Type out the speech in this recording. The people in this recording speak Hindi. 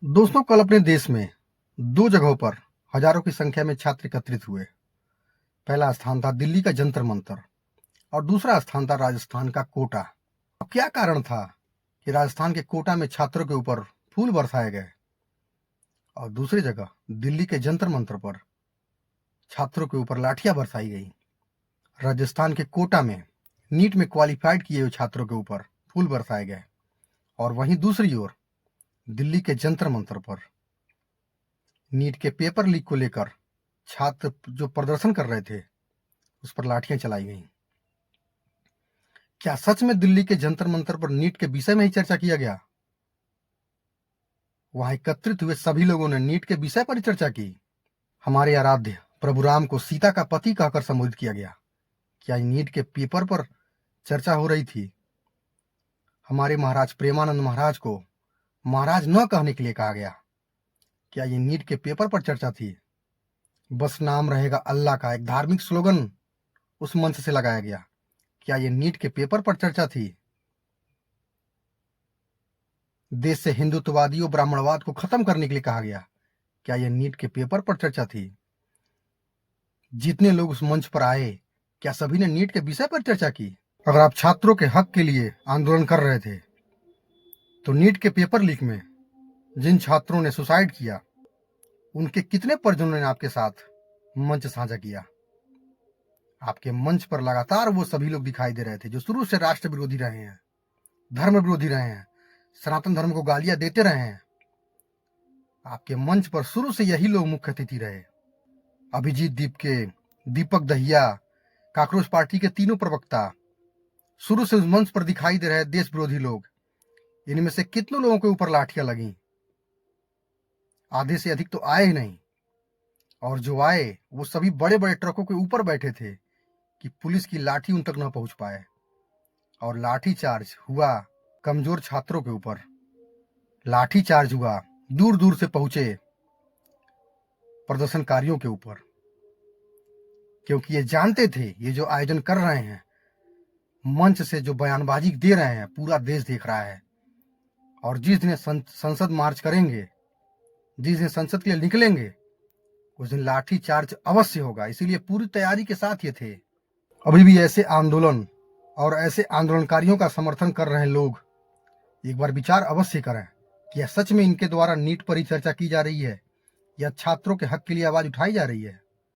दोस्तों, कल अपने देश में दो जगहों पर हजारों की संख्या में छात्र एकत्रित हुए। पहला स्थान था दिल्ली का जंतर मंतर और दूसरा स्थान था राजस्थान का कोटा। अब क्या कारण था कि राजस्थान के कोटा में छात्रों के ऊपर फूल बरसाए गए और दूसरी जगह दिल्ली के जंतर मंतर पर छात्रों के ऊपर लाठियां बरसाई गई। राजस्थान के कोटा में नीट में क्वालिफाइड किए हुए छात्रों के ऊपर फूल बरसाए गए और वहीं दूसरी ओर दिल्ली के जंतर मंतर पर नीट के पेपर लीक को लेकर छात्र जो प्रदर्शन कर रहे थे उस पर लाठियां चलाई गईं। क्या सच में दिल्ली के जंतर मंतर पर नीट के विषय में ही चर्चा किया गया? वहां एकत्रित हुए सभी लोगों ने नीट के विषय पर ही चर्चा की। हमारे आराध्य प्रभु राम को सीता का पति कहकर संबोधित किया गया। क्या नीट के पेपर पर चर्चा हो रही थी? हमारे महाराज प्रेमानंद महाराज को महाराज न कहने के लिए कहा गया। क्या ये नीट के पेपर पर चर्चा थी? बस नाम रहेगा अल्लाह का एक धार्मिक स्लोगन उस मंच से लगाया गया। क्या ये नीट के पेपर पर चर्चा थी? देश से हिंदुत्ववादियों ब्राह्मणवाद को खत्म करने के लिए कहा गया। क्या ये नीट के पेपर पर चर्चा थी? जितने लोग उस मंच पर आए, क्या सभी ने नीट के विषय पर चर्चा की? अगर आप छात्रों के हक के लिए आंदोलन कर रहे थे तो नीट के पेपर लीक में जिन छात्रों ने सुसाइड किया उनके कितने परिजनों ने आपके साथ मंच साझा किया? आपके मंच पर लगातार वो सभी लोग दिखाई दे रहे थे जो शुरू से राष्ट्र विरोधी रहे हैं, धर्म विरोधी रहे हैं, सनातन धर्म को गालियां देते रहे हैं। आपके मंच पर शुरू से यही लोग मुख्य अतिथि रहे। अभिजीत दीप के, दीपक दहिया, काकरोच पार्टी के तीनों प्रवक्ता शुरू से उस मंच पर दिखाई दे रहे देश विरोधी लोग। इनमें से कितनों लोगों के ऊपर लाठियां लगी? आधे से अधिक तो आए ही नहीं, और जो आए वो सभी बड़े बड़े ट्रकों के ऊपर बैठे थे कि पुलिस की लाठी उन तक न पहुंच पाए। और लाठी चार्ज हुआ कमजोर छात्रों के ऊपर, लाठी चार्ज हुआ दूर दूर से पहुंचे प्रदर्शनकारियों के ऊपर, क्योंकि ये जानते थे ये जो आयोजन कर रहे हैं, मंच से जो बयानबाजी दे रहे हैं, पूरा देश देख रहा है। और जिस दिन संसद मार्च करेंगे, जिस दिन संसद के लिए निकलेंगे, उस दिन लाठी चार्ज अवश्य होगा। इसीलिए पूरी तैयारी के साथ ये थे। अभी भी ऐसे आंदोलन और ऐसे आंदोलनकारियों का समर्थन कर रहे लोग एक बार विचार अवश्य करें कि यह सच में इनके द्वारा नीट पर ही चर्चा की जा रही है या छात्रों के हक के लिए आवाज उठाई जा रही है।